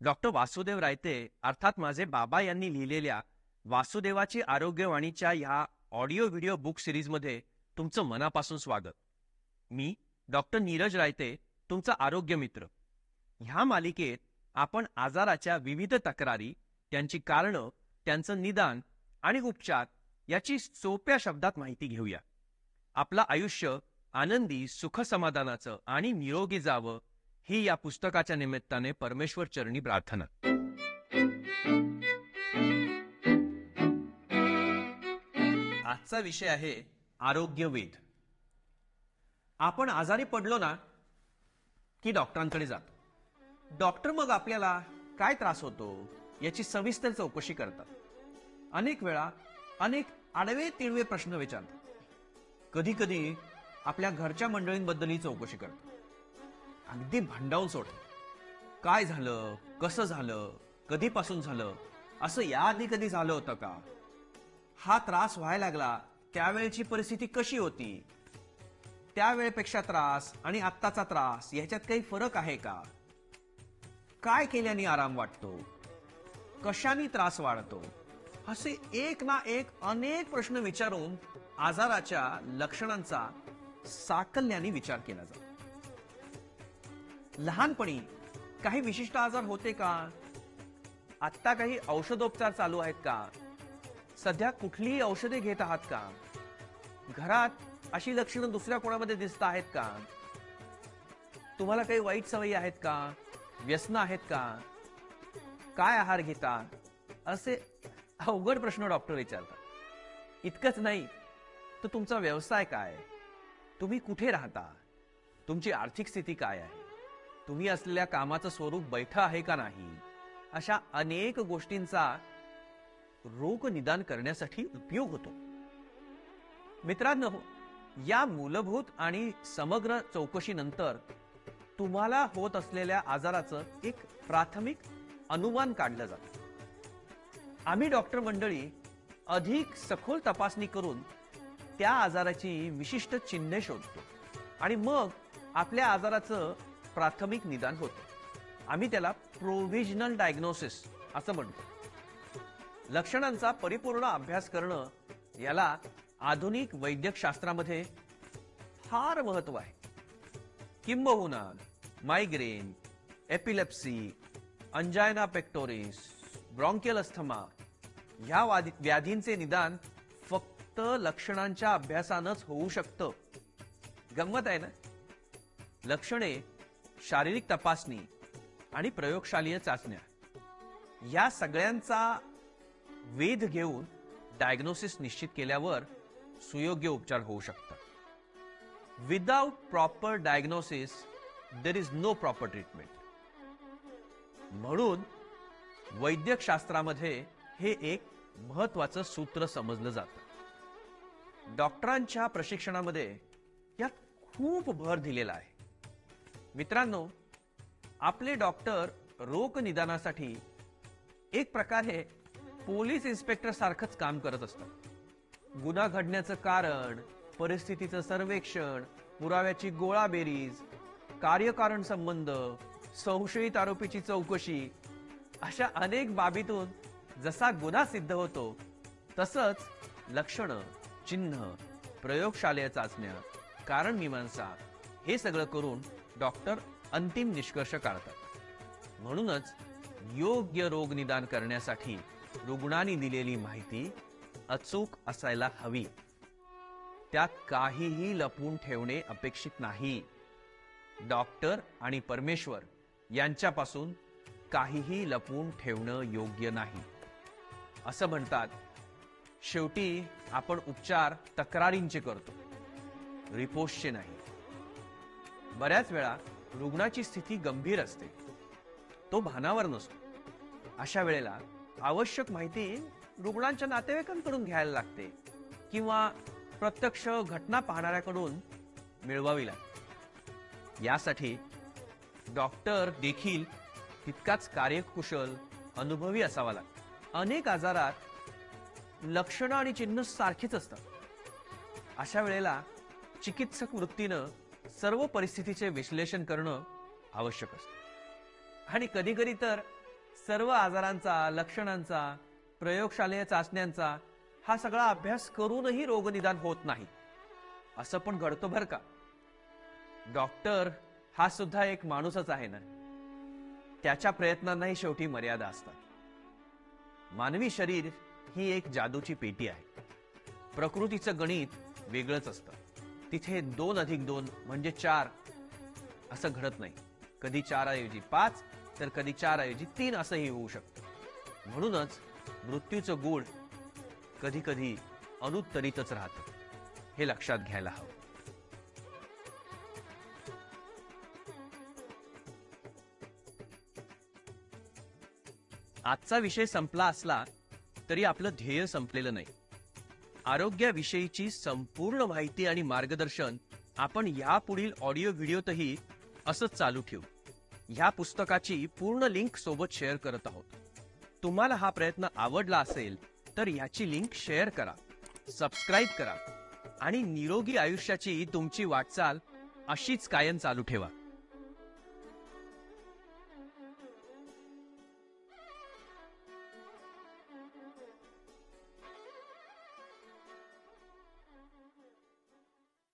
Doctor Vasudev रायते अर्थात माझे बाबा यांनी लिहिलेल्या वासुदेवाची आरोग्यवाणीच्या ह्या ऑडिओ व्हिडिओ बुक सिरीजमध्ये तुमचं मनापासून स्वागत. मी डॉक्टर नीरज रायते, तुमचा आरोग्य मित्र. ह्या मालिकेत आपण आजाराच्या विविध तक्रारी, त्यांची कारणं, त्यांचं निदान आणि उपचार याची सोप्या शब्दात माहिती घेऊया. आपलं आयुष्य आनंदी, सुखसमाधानाचं आणि निरोगी जावं ही या पुस्तकाच्या निमित्ताने परमेश्वर चरणी प्रार्थना. आजचा विषय आहे आरोग्यवेध. आपण आजारी पडलो ना की डॉक्टरांकडे जातो. डॉक्टर मग आपल्याला काय त्रास होतो याची सविस्तर चौकशी करतात. अनेक वेळा अनेक आडवे तिडवे प्रश्न विचारतात. कधी कधी आपल्या घरच्या मंडळींबद्दलही चौकशी करतात. अगदी भांडावून सोडतात. काय झालं, कसं झालं, कधीपासून झालं, असं याआधी कधी झालं होतं का, हा त्रास व्हायला लागला त्यावेळेची परिस्थिती कशी होती, त्यावेळेपेक्षा त्रास आणि आत्ताचा त्रास याच्यात काही फरक आहे का, काय केल्याने आराम वाटतो, कशाने त्रास वाढतो, असे एक ना एक अनेक प्रश्न विचारून आजाराच्या लक्षणांचा साकल्याने विचार केला जातो. लहानपणी काही विशिष्ट आजार होते का, आत्ता काही औषधोपचार चालू आहेत का, सध्या कुठलीही औषधे घेत आहात का, घरात अशी लक्षणं दुसऱ्या कोणामध्ये दिसत आहेत का, तुम्हाला काही वाईट सवयी आहेत का, व्यसनं आहेत का, काय आहार घेता, असे अवघड प्रश्न डॉक्टर विचारतात. इतकंच नाही तर तुमचा व्यवसाय काय, तुम्ही कुठे राहता, तुमची आर्थिक स्थिती काय आहे, तुम्ही असलेल्या कामाचं स्वरूप बैठ आहे का नाही, अशा अनेक गोष्टींचा रोग निदान करण्यासाठी उपयोग होतो. मित्रांनो, या मूलभूत आणि समग्र चौकशीनंतर तुम्हाला होत असलेल्या आजाराचं एक प्राथमिक अनुमान काढलं जातं. आम्ही डॉक्टर मंडळी अधिक सखोल तपासणी करून त्या आजाराची विशिष्ट चिन्हे शोधतो आणि मग आपल्या आजाराचं प्राथमिक निदान होतं. आम्ही त्याला प्रोव्हिजनल डायग्नोसिस असं म्हणतो. लक्षणांचा परिपूर्ण अभ्यास करणं याला आधुनिक वैद्यक शास्त्रामध्ये फार महत्व आहे. किंबहुना migraine, epilepsy, angina pectoris, bronchial asthma ह्या व्याधींचे निदान फक्त लक्षणांच्या अभ्यासानंच होऊ शकतं. गंमत आहे ना. लक्षणे, शारीरिक तपासणी आणि प्रयोगशालीय चाचण्या या सगळ्यांचा वेध घेऊन डायग्नोसिस निश्चित केल्यावर सुयोग्य उपचार होऊ शकतात. Without proper diagnosis there is no proper treatment. म्हणून वैद्यक शास्त्रामध्ये हे एक महत्वाचं सूत्र समजलं जातं. डॉक्टरांच्या प्रशिक्षणामध्ये यात खूप भर दिलेला आहे. मित्रांनो, आपले डॉक्टर रोग निदानासाठी एक प्रकारे पोलीस इन्स्पेक्टर सारखंच काम करत असतात. गुन्हा घडण्याचं कारण, परिस्थितीचं सर्वेक्षण, पुराव्याची गोळाबेरीज, कार्यकारण संबंध, संशयित आरोपीची चौकशी अशा अनेक बाबीतून जसा गुन्हा सिद्ध होतो तसंच लक्षणं, चिन्ह, प्रयोगशालेय चाचण्या, कारण मीमांसा हे सगळं करून डॉक्टर अंतिम निष्कर्ष काढतात. म्हणूनच योग्य रोग निदान करण्यासाठी रुग्णांनी दिलेली माहिती अचूक असायला हवी. त्यात काहीही लपवून ठेवणे अपेक्षित नाही. डॉक्टर आणि परमेश्वर यांच्यापासून काहीही लपवून ठेवणं योग्य नाही. असं म्हणतात, शेवटी आपण उपचार तक्रारींचे करतो, रिपोर्ट्सचे नाही. बऱ्याच वेळा रुग्णाची स्थिती गंभीर असते, तो भानावर नसतो. अशा वेळेला आवश्यक माहिती रुग्णांच्या नातेवाईकांकडून घ्यायला लागते किंवा प्रत्यक्ष घटना पाहणाऱ्याकडून मिळवावी लागते. यासाठी डॉक्टर देखील तितकाच कार्यकुशल, अनुभवी असावा लागतो. अनेक आजारात लक्षणं आणि चिन्ह सारखीच असतात. अशा वेळेला चिकित्सक वृत्तीनं सर्व परिस्थितीचे विश्लेषण करणं आवश्यक असतं. आणि कधी कधी तर सर्व आजारांचा, लक्षणांचा, प्रयोगशालेय चाचण्यांचा हा सगळा अभ्यास करूनही रोगनिदान होत नाही असं पण घडतं बरं का. डॉक्टर हा सुद्धा एक माणूसच आहे ना. त्याच्या प्रयत्नांनाही शेवटी मर्यादा असतात. मानवी शरीर ही एक जादूची पेटी आहे. प्रकृतीचं गणित वेगळंच असतं. तिथे 2 अधिक 2 म्हणजे 4 असं घडत नाही. कधी 4 ऐवजी 5 तर कधी 4 ऐवजी 3 असंही होऊ शकतं. म्हणूनच मृत्यूचं गूढ कधी कधी अनुत्तरितच राहतं. हे लक्षात घ्यायला हवं. आजचा विषय संपला असला तरी आपलं ध्येय संपलेलं नाही. आरोग्याविषयीची संपूर्ण माहिती आणि मार्गदर्शन आपण यापुढील ऑडिओ व्हिडिओतही असंच चालू ठेवू. ह्या पुस्तकाची पूर्ण लिंक सोबत शेअर करत आहोत. तुम्हाला हा प्रयत्न आवडला असेल तर ह्याची लिंक शेअर करा, सबस्क्राईब करा आणि निरोगी आयुष्याची तुमची वाटचाल अशीच कायम चालू ठेवा.